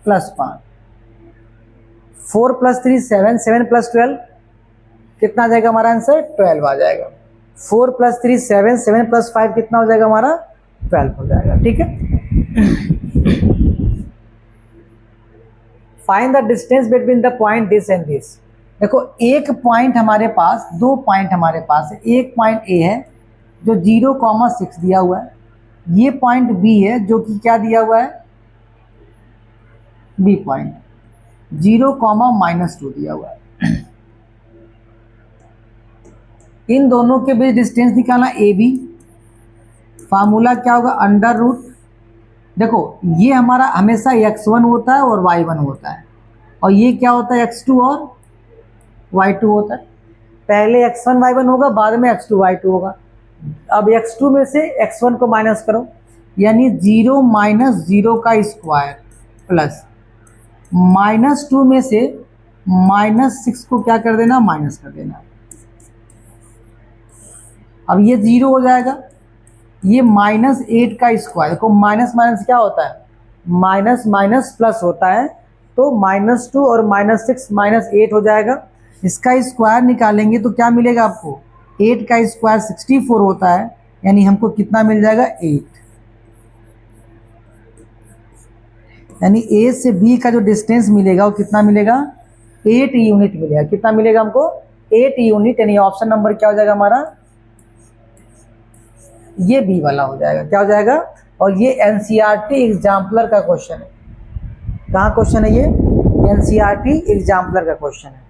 प्लस 5, 4 प्लस 3 7, 7 प्लस 12 कितना आ जाएगा हमारा आंसर? 12 आ जाएगा। 4 प्लस 3 7, 7 प्लस 5 कितना हो जाएगा हमारा? 12 हो जाएगा। ठीक है, find the distance between the point this and this. देखो एक पॉइंट हमारे पास, 2 पॉइंट हमारे पास है। एक पॉइंट ए है, जो 0,6 दिया हुआ है, ये पॉइंट बी है जो कि क्या दिया हुआ है, बी पॉइंट 0,-2 दिया हुआ है। इन दोनों के बीच डिस्टेंस निकालना ए बी। फार्मूला क्या होगा, अंडर रूट, देखो ये हमारा हमेशा x1 होता है और y1 होता है, और ये क्या होता है x2 और y2 होता है। पहले x1 y1 होगा, बाद में x2 y2 होगा। अब x2 में से x1 को माइनस करो, यानी 0 - 0 का स्क्वायर प्लस -2 में से -6 को क्या कर देना, माइनस कर देना। अब ये 0 हो जाएगा, ये -8 का स्क्वायर, देखो माइनस माइनस क्या होता है, माइनस माइनस प्लस होता है, तो -2 और -6 -8 हो जाएगा। इसका स्क्वायर निकालेंगे तो क्या मिलेगा आपको, 8 का स्क्वायर 64 होता है, यानी हमको कितना मिल जाएगा, 8। यानी ए से बी का जो डिस्टेंस मिलेगा वो कितना मिलेगा, 8 यूनिट मिलेगा। कितना मिलेगा हमको, 8 यूनिट। यानी ऑप्शन नंबर क्या हो जाएगा हमारा, ये बी वाला हो जाएगा। क्या हो जाएगा, और ये एनसीईआरटी एग्जाम्पलर का क्वेश्चन है। कहाँ क्वेश्चन है ये, एनसीईआरटी एग्जाम्पलर का क्वेश्चन है।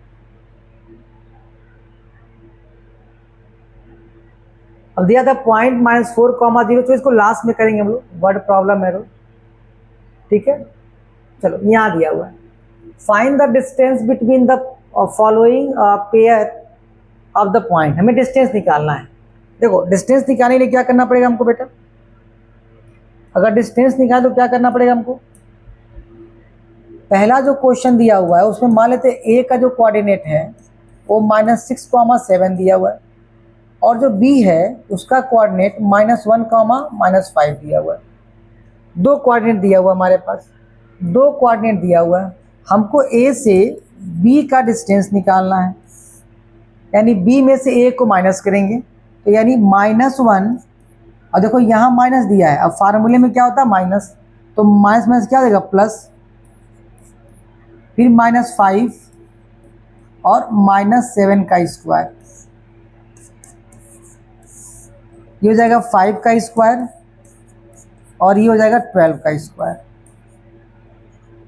अब दिया था पॉइंट -4,0, तो इसको लास्ट में करेंगे हम लोग, वर्ड प्रॉब्लम है, ठीक है। चलो यहाँ दिया हुआ है, find the distance between the following pair of the point. हमें डिस्टेंस निकालना है। देखो डिस्टेंस निकालने के लिए क्या करना पड़ेगा हमको बेटा, अगर डिस्टेंस निकाले तो क्या करना पड़ेगा हमको, पहला जो क्वेश्चन दिया हुआ है उसमें मान लेते ए का जो कोऑर्डिनेट है वो -6,7 दिया हुआ है, और जो बी है उसका कोऑर्डिनेट -1, -5 दिया हुआ है। दो कोऑर्डिनेट दिया हुआ हमारे पास, दो कोऑर्डिनेट दिया हुआ है। हमको ए से बी का डिस्टेंस निकालना है, यानी बी में से ए को माइनस करेंगे, तो यानी -1, और देखो यहाँ माइनस दिया है, अब फार्मूले में क्या होता है माइनस, तो माइनस माइनस क्या देगा, प्लस, फिर -5 और -7 का स्क्वायर, ये हो जाएगा 5 का स्क्वायर, और ये हो जाएगा 12 का स्क्वायर,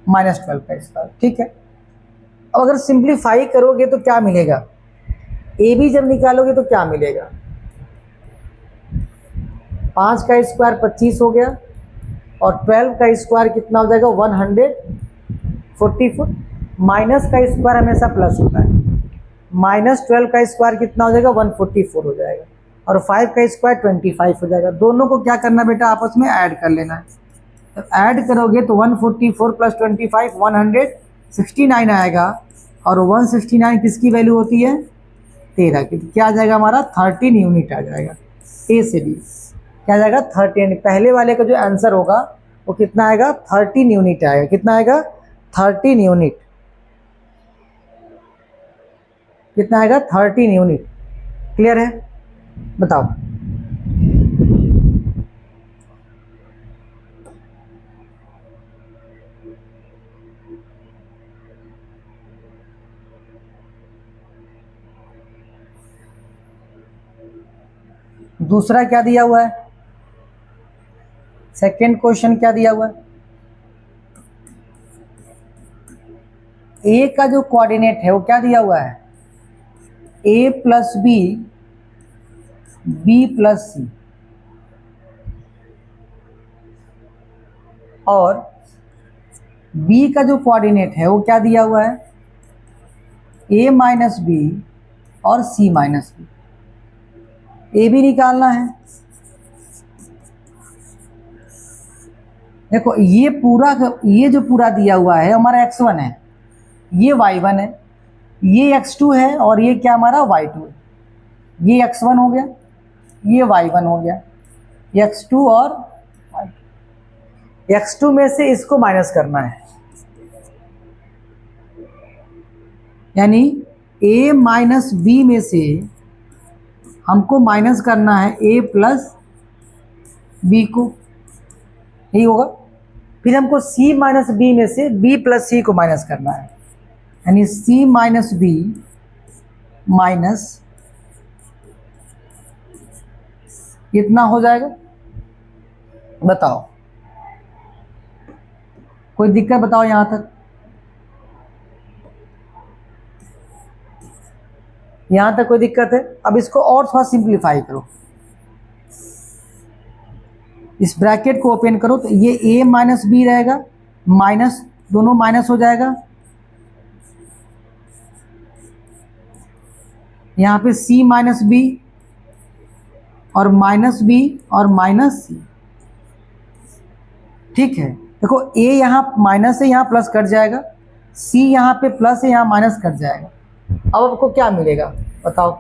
-12 का स्क्वायर, ठीक है। अब अगर सिंप्लीफाई करोगे तो क्या मिलेगा, ए बी जब निकालोगे तो क्या मिलेगा, 5 का स्क्वायर 25 हो गया, और 12 का स्क्वायर कितना हो जाएगा, 144। माइनस का स्क्वायर हमेशा प्लस होता है, -12 का स्क्वायर कितना हो जाएगा, 144 हो जाएगा, और 5 का स्क्वायर 25 हो जाएगा। दोनों को क्या करना बेटा, आपस में ऐड कर लेना है। तो ऐड करोगे तो 144 + 25 169 आएगा, और 169 किसकी वैल्यू होती है, 13 की। क्या आ जाएगा हमारा, 13 यूनिट आ जाएगा। ए से बी क्या आ जाएगा, 13। पहले वाले का जो आंसर होगा वो कितना आएगा, 13 यूनिट आएगा। कितना आएगा, 13 यूनिट। कितना आएगा, 13 यूनिट। क्लियर है, बताओ। दूसरा क्या दिया हुआ है, सेकंड क्वेश्चन क्या दिया हुआ है, ए का जो कोऑर्डिनेट है वो क्या दिया हुआ है, a + b, b + c, और b का जो कोऑर्डिनेट है वो क्या दिया हुआ है, a - b और c - b। ए भी निकालना है। देखो ये जो पूरा दिया हुआ है हमारा x1 है, ये y1 है, ये x2 है, और ये क्या हमारा y2 है। ये x1 हो गया, ये y1 हो गया, x2 और y2। x2 में से इसको माइनस करना है, यानी a - b में से हमको माइनस करना है a + b को, यही होगा। फिर हमको c - b में से b + c को माइनस करना है, यानी c - b - कितना हो जाएगा बताओ, कोई दिक्कत बताओ यहां तक, यहां तक कोई दिक्कत है? अब इसको और थोड़ा सिंप्लीफाई करो, इस ब्रैकेट को ओपन करो तो ये a माइनस बी रहेगा, माइनस दोनों माइनस हो जाएगा, यहाँ पे c माइनस बी और माइनस बी और माइनस सी, ठीक है। देखो a यहाँ माइनस है, यहाँ प्लस कट जाएगा, c यहाँ पे प्लस है, यहाँ माइनस कट जाएगा। अब आपको क्या मिलेगा बताओ,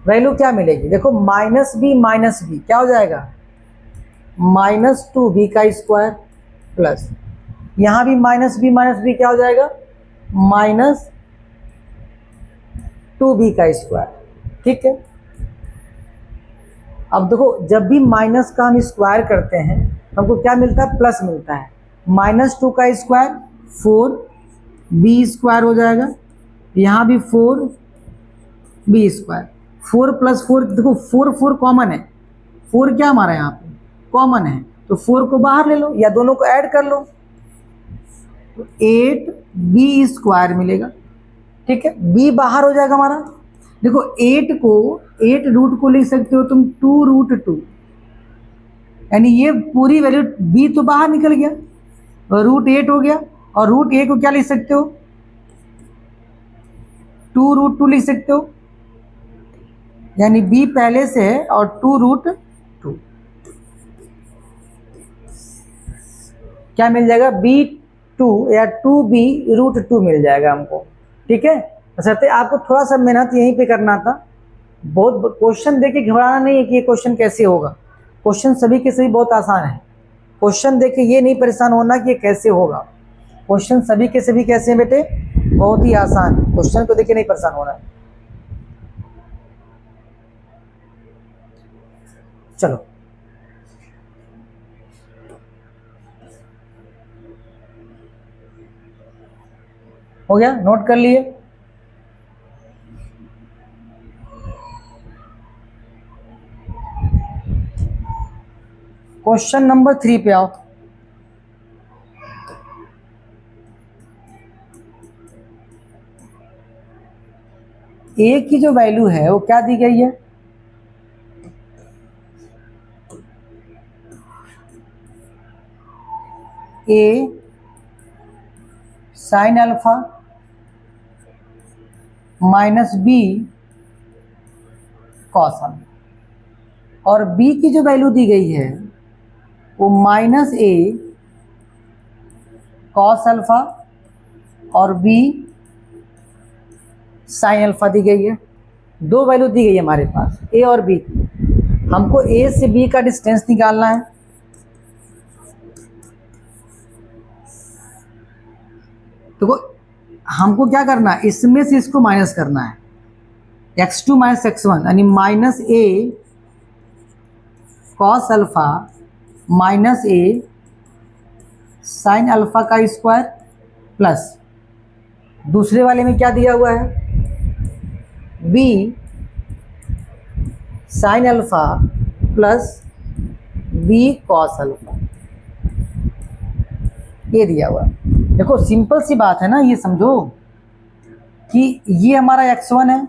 वैल्यू क्या मिलेगी? देखो माइनस बी क्या हो जाएगा, माइनस 2b का स्क्वायर प्लस, यहाँ भी माइनस बी क्या हो जाएगा, माइनस 2b का स्क्वायर, ठीक है। अब देखो जब भी माइनस का हम स्क्वायर करते हैं हमको क्या मिलता है, प्लस मिलता है। माइनस 2 का स्क्वायर 4b स्क्वायर हो जाएगा, यहाँ भी 4b स्क्वायर, 4 प्लस 4, देखो 4 कॉमन है, 4 क्या हमारा यहाँ पे कॉमन है, तो 4 को बाहर ले लो या दोनों को ऐड कर लो, तो 8b स्क्वायर मिलेगा, ठीक है। b बाहर हो जाएगा हमारा, देखो 8 रूट को लिख सकते हो तुम 2√2, यानी ये पूरी वैल्यू b तो बाहर निकल गया, √8 हो गया, और √a को क्या लिख सकते हो, 2√2 लिख सकते हो, यानी b पहले से है और 2√2 क्या मिल जाएगा, b2 या 2b√2 मिल जाएगा हमको, ठीक है। बशर्ते आपको थोड़ा सा मेहनत यहीं पे करना था, बहुत क्वेश्चन देके घबराना नहीं है कि ये क्वेश्चन कैसे होगा, क्वेश्चन सभी के सभी बहुत आसान है, क्वेश्चन देख के ये नहीं परेशान होना कि ये कैसे होगा, क्वेश्चन सभी के सभी कैसे हैं बेटे, बहुत ही आसान, क्वेश्चन को देख के नहीं परेशान होना है। चलो हो गया, नोट कर लिए? क्वेश्चन नंबर 3 पे आओ। ए की जो वैल्यू है वो क्या दी गई है, a sine alpha minus b cos alpha, और b की जो वैल्यू दी गई है वो माइनस a कॉस अल्फा और b साइन अल्फा दी गई है। दो वैल्यू दी गई है हमारे पास a और b की, हमको a से b का डिस्टेंस निकालना है। तो हमको क्या करना है, इसमें से इसको माइनस करना है, x2 माइनस x1 यानी minus a cos alpha minus a sine alpha का स्क्वायर प्लस दूसरे वाले में क्या दिया हुआ है, b sine alpha plus b cos alpha, ये दिया हुआ है। देखो सिंपल सी बात है ना, ये समझो कि ये हमारा x1 है,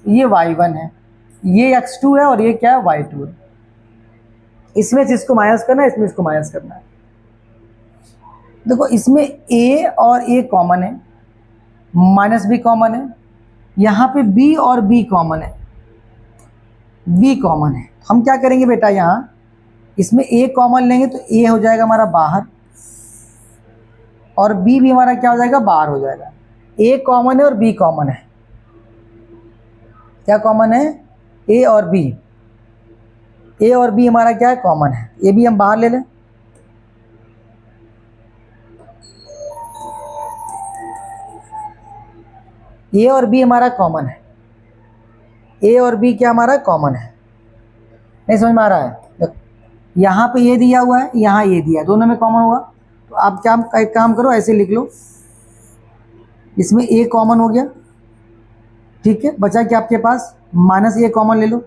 ये y1 है, ये x2 है और ये क्या है y2 है, इसमें से इसको माइनस करना है, इसमें इसको माइनस करना है। देखो इसमें a और a कॉमन है, माइनस b कॉमन है, यहाँ पे b और b कॉमन है, b कॉमन है। हम क्या करेंगे बेटा, यहाँ इसमें a कॉमन लेंगे तो a हो जाएगा हमारा बाहर और b भी हमारा क्या हो जाएगा, बाहर हो जाएगा। a कॉमन है और b कॉमन है, क्या कॉमन है, a और b, a और b हमारा क्या है, कॉमन है, a भी हम बाहर ले लें, a और b हमारा कॉमन है, a और b क्या हमारा कॉमन है, नहीं समझ में आ रहा है? यहाँ पे ये दिया हुआ है, यहाँ ये दिया है, दोनों में कॉमन होगा, तो आप क्या एक काम करो, ऐसे लिख लो, इसमें a कॉमन हो गया, ठीक है, बचा क्या आपके पास, माइनस ए कॉमन ले लो,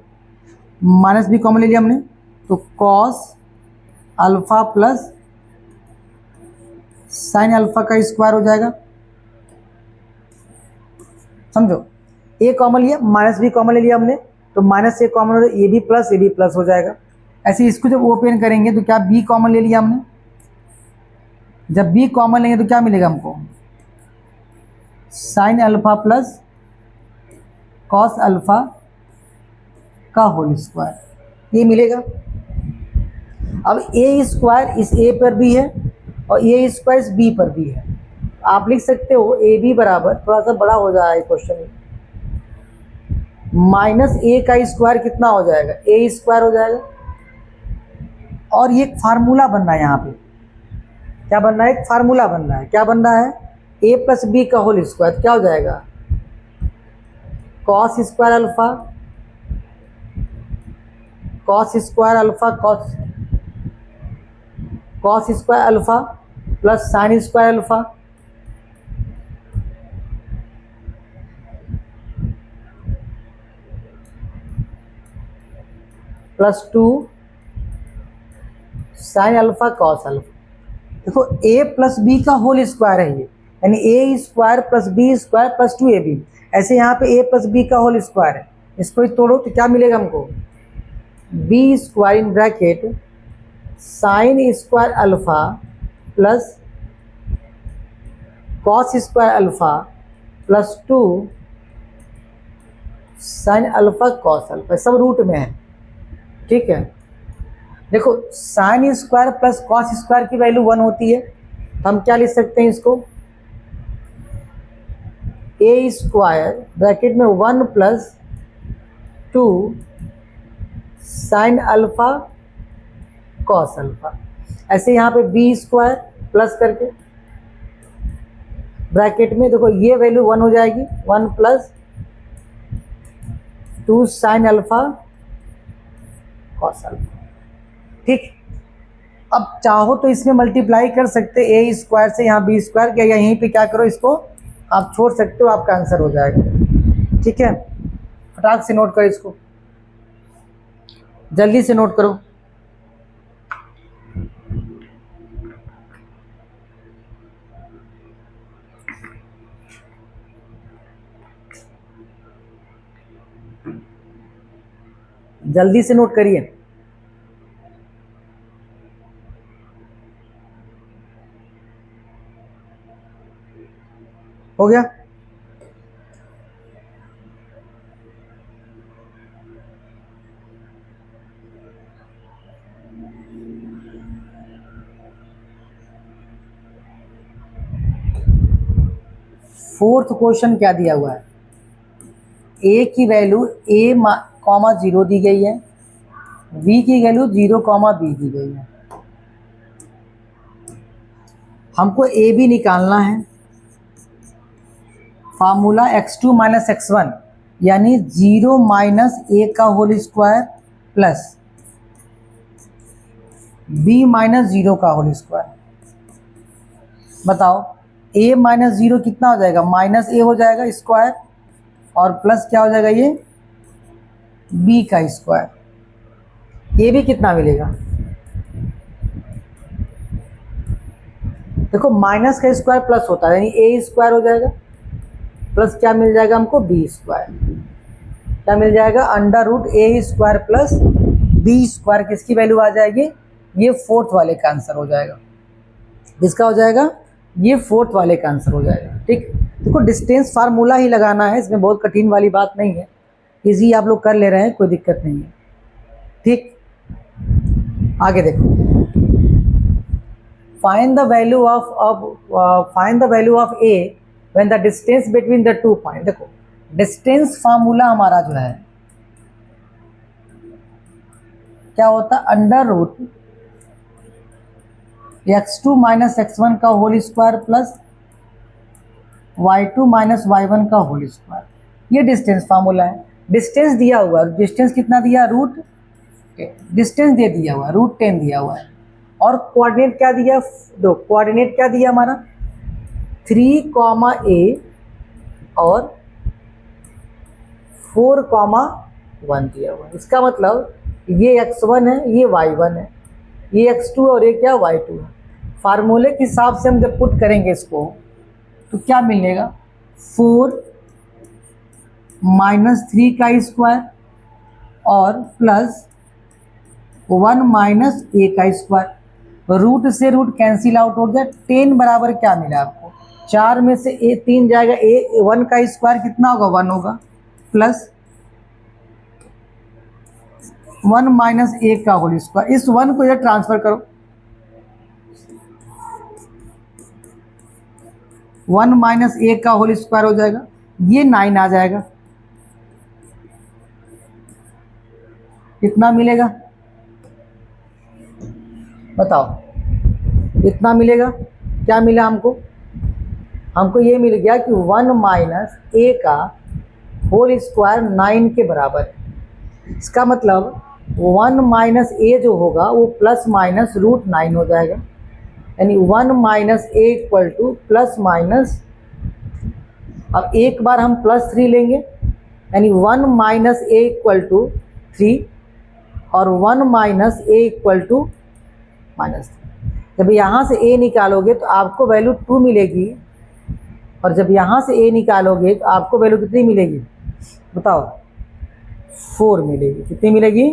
माइनस बी कॉमन ले लिया हमने, तो cos alpha plus sine alpha का स्क्वायर हो जाएगा। समझो, ए कॉमन लिया, माइनस बी कॉमन ले लिया हमने, तो माइनस ए कॉमन हो, ए बी प्लस हो जाएगा। ऐसे इसको जब ओपन करेंगे तो क्या बी कॉमन ले लिया हमने, जब बी कॉमन लेंगे तो क्या मिलेगा हमको, sine alpha plus cos alpha का होल स्क्वायर, ये मिलेगा। अब ए स्क्वायर इस ए पर भी है और ए स्क्वायर इस बी पर भी है, आप लिख सकते हो ए बी बराबर, थोड़ा सा बड़ा हो जाए क्वेश्चन, माइनस ए का स्क्वायर कितना हो जाएगा, ए स्क्वायर हो जाएगा। और ये एक फार्मूला बन रहा है, यहाँ पे क्या बन रहा है, एक फार्मूला बन रहा है, क्या बन रहा है, ए प्लस बी का होल स्क्वायर क्या हो जाएगा, cos square alpha, cos square alpha cos square alpha plus sine square alpha plus 2 sine alpha cos alpha. देखो ए प्लस बी का होल स्क्वायर है ये, यानी a square plus b square plus 2ab, ऐसे यहाँ पे ए प्लस बी का whole square है, इसको तोड़ो तो क्या मिलेगा हमको, b square in bracket sign square alpha plus cos square alpha plus 2 sine alpha cos alpha, सब रूट में है। ठीक है, देखो sine square plus cos square की वैल्यू 1 होती है, तो हम क्या लिख सकते हैं इसको, ए स्क्वायर ब्रैकेट में 1 plus 2 sine alpha cos alpha. ऐसे यहाँ पे बी स्क्वायर प्लस करके ब्रैकेट में, देखो ये वैल्यू 1 हो जाएगी, 1 plus 2 sine alpha cos alpha. ठीक, अब चाहो तो इसमें मल्टीप्लाई कर सकते ए स्क्वायर से यहाँ बी स्क्वायर, क्या यहीं पे क्या करो, इसको आप छोड़ सकते हो, आपका आंसर हो जाएगा। ठीक है, फटाक से नोट करो इसको, जल्दी से नोट करो। जल्दी से नोट करिए। हो गया, फोर्थ क्वेश्चन क्या दिया हुआ है, ए की वैल्यू ए कॉमा 0 दी गई है, बी की वैल्यू 0 कॉमा बी दी गई है, हमको ए बी निकालना है। फार्मूला x2 माइनस x1 यानी 0 माइनस ए का whole square plus B minus 0 का होल स्क्वायर। बताओ a माइनस 0 कितना हो जाएगा, माइनस ए हो जाएगा स्क्वायर और प्लस क्या हो जाएगा, ये b का स्क्वायर। ये भी कितना मिलेगा, देखो माइनस का स्क्वायर प्लस होता है, यानी ए स्क्वायर हो जाएगा प्लस क्या मिल जाएगा हमको, बी स्क्वायर। क्या मिल जाएगा, अंडर रूट ए स्क्वायर प्लस बी स्क्वायर, किसकी वैल्यू आ जाएगी, ये फोर्थ वाले का आंसर हो जाएगा। किसका हो जाएगा, ये फोर्थ वाले का आंसर हो जाएगा। ठीक, देखो डिस्टेंस फार्मूला ही लगाना है, इसमें बहुत कठिन वाली बात नहीं है, इजी आप लोग कर ले रहे हैं, कोई दिक्कत नहीं है। ठीक, आगे देखो, find the value of A when the distance between the 2 point. देखो डिस्टेंस फार्मूला हमारा जो है क्या होता है, under root x2 minus x1 का whole square plus y2 minus y1 का होल स्क्वायर, ये डिस्टेंस फार्मूला है। डिस्टेंस दिया हुआ है, डिस्टेंस कितना दिया, रूट 10, डिस्टेंस दे दिया हुआ है, रूट 10 दिया हुआ है, और कोऑर्डिनेट क्या दिया, दो कोऑर्डिनेट क्या दिया हमारा 3, a और 4,1 दिया हुआ है। इसका मतलब ये x1 है, ये y1 है, ये x2 और ये क्या y2 है। फार्मूले के हिसाब से हम जब पुट करेंगे इसको तो क्या मिलेगा, 4 - 3 का स्क्वायर और प्लस 1 - a का स्क्वायर। रूट से रूट कैंसिल आउट हो गया। 10 बराबर क्या मिला आपको, 4 में से 3 जाएगा, 1 का स्क्वायर कितना होगा, 1 होगा, प्लस 1 - a का होल स्क्वायर। इस 1 को इधर ट्रांसफर करो, 1 - a का होल स्क्वायर हो जाएगा, ये 9 आ जाएगा। कितना मिलेगा बताओ, इतना मिलेगा। क्या मिला हमको, हमको ये मिल गया कि 1 - a का होल स्क्वायर 9 के बराबर है। इसका मतलब 1 - a जो होगा वो प्लस माइनस √9 हो जाएगा, यानी 1 - a equal two plus minus, अब एक बार हम +3 लेंगे, यानी 1 - a इक्वल टू 3 और 1 - a इक्वल टू -3। जब यहाँ से a निकालोगे तो आपको वैल्यू 2 मिलेगी, और जब यहाँ से a निकालोगे तो आपको वैल्यू कितनी मिलेगी बताओ, 4 मिलेगी। कितनी मिलेगी,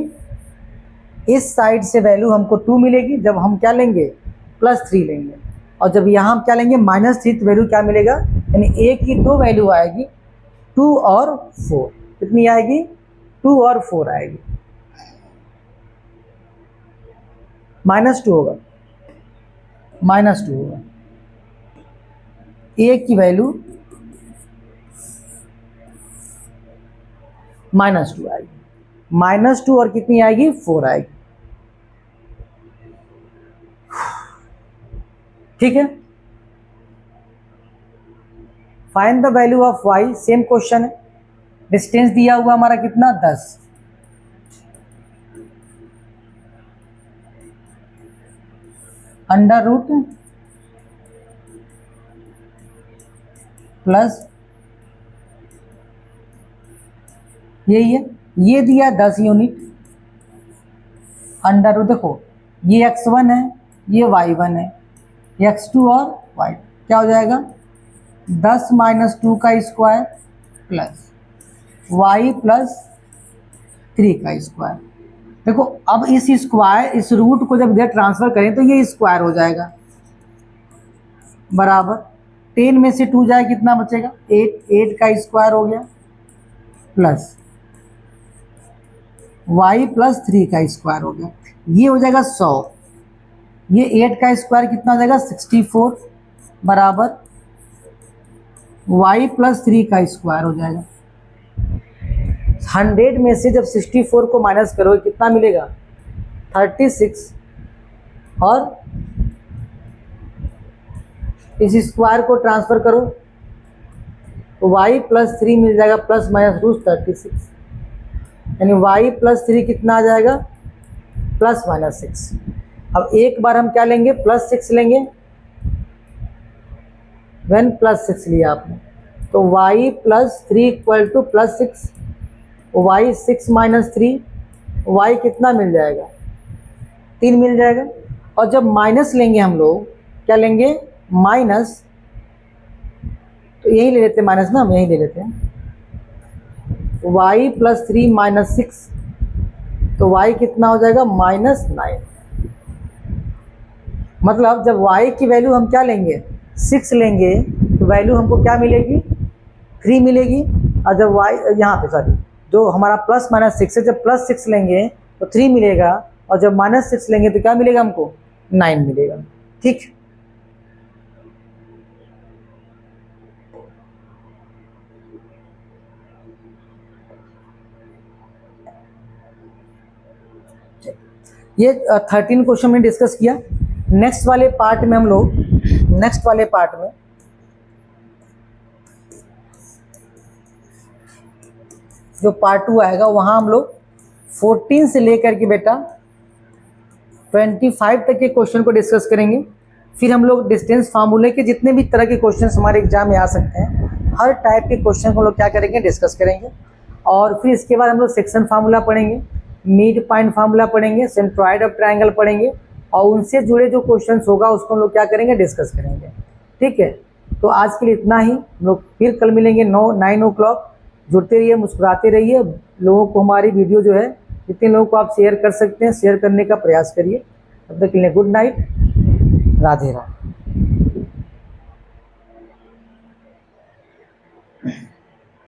इस साइड से वैल्यू हमको 2 मिलेगी जब हम क्या लेंगे, +3 लेंगे, और जब यहाँ हम क्या लेंगे -3, तो वैल्यू क्या मिलेगा, यानी a की 2 वैल्यू आएगी, 2 और 4। कितनी आएगी, 2 और 4 आएगी, -2 होगा, -2 होगा। a की वैल्यू -2 आएगी, -2 और कितनी आएगी, 4 आएगी। ठीक है, find the value of y, same question है। डिस्टेंस दिया हुआ हमारा कितना, 10। अंडर रूट प्लस यही है, ये दिया 10 यूनिट, अंडर रूट, देखो ये x1 है, ये y1 है, x2 और y, क्या हो जाएगा, 10 - 2 का स्क्वायर प्लस y प्लस 3 का स्क्वायर। देखो अब इस स्क्वायर, इस रूट को जब इधर ट्रांसफर करें तो ये स्क्वायर हो जाएगा, बराबर 10 में से 2 जाए कितना बचेगा, 8 का स्क्वायर हो गया, प्लस y प्लस 3 का स्क्वायर हो गया, ये हो जाएगा 100। ये 8 का स्क्वायर कितना हो जाएगा, 64, बराबर y प्लस 3 का स्क्वायर हो जाएगा। 100 में से जब 64 को माइनस करोगे कितना मिलेगा, 36, और इस स्क्वायर को ट्रांसफर करो तो y प्लस 3 मिल जाएगा, प्लस माइनस √36, यानी y प्लस 3 कितना आ जाएगा, प्लस माइनस 6। अब एक बार हम क्या लेंगे, +6 लेंगे, व्हेन +6 लिया आपने तो y plus 3 equal to +6, y 6 - 3, y कितना मिल जाएगा, 3 मिल जाएगा। और जब माइनस लेंगे हम लोग, क्या लेंगे, माइनस, तो यही ले लेते हैं माइनस ना, हम यही ले लेते हैं, y प्लस 3 - 6, तो y कितना हो जाएगा, -9। मतलब जब y की वैल्यू हम क्या लेंगे, 6 लेंगे, तो वैल्यू हमको क्या मिलेगी, 3 मिलेगी। और जब y यहाँ पे सॉरी, जो हमारा प्लस माइनस 6 है, जब +6 लेंगे तो 3 मिलेगा, और जब -6 लेंगे तो क्या मिलेगा हमको, 9 मिलेगा। ठीक, ये 13 क्वेश्चन में डिस्कस किया। नेक्स्ट वाले पार्ट में हम लोग, नेक्स्ट वाले पार्ट में जो पार्ट 2 आएगा, वहाँ हम लोग 14 से लेकर के बेटा 25 तक के क्वेश्चन को डिस्कस करेंगे। फिर हम लोग डिस्टेंस फार्मूले के जितने भी तरह के क्वेश्चन हमारे एग्जाम में आ सकते हैं, हर टाइप के क्वेश्चन को हम लोग क्या करेंगे, डिस्कस करेंगे। और फिर इसके बाद हम लोग सेक्शन फार्मूला पढ़ेंगे, मिड पॉइंट फार्मूला पढ़ेंगे, सेंट्रॉइड ऑफ ट्रायंगल पढ़ेंगे और उनसे जुड़े जो क्वेश्चंस होगा उसको हम लोग क्या करेंगे, डिस्कस करेंगे। ठीक है, तो आज के लिए इतना ही। हम लोग फिर कल मिलेंगे 9 o'clock। जुड़ते रहिए, मुस्कुराते रहिए। लोगों को हमारी वीडियो जो है जितने लोगों को आप शेयर कर सकते हैं शेयर करने का प्रयास करिए। तब तक के लिए गुड नाइट, राधे राधे।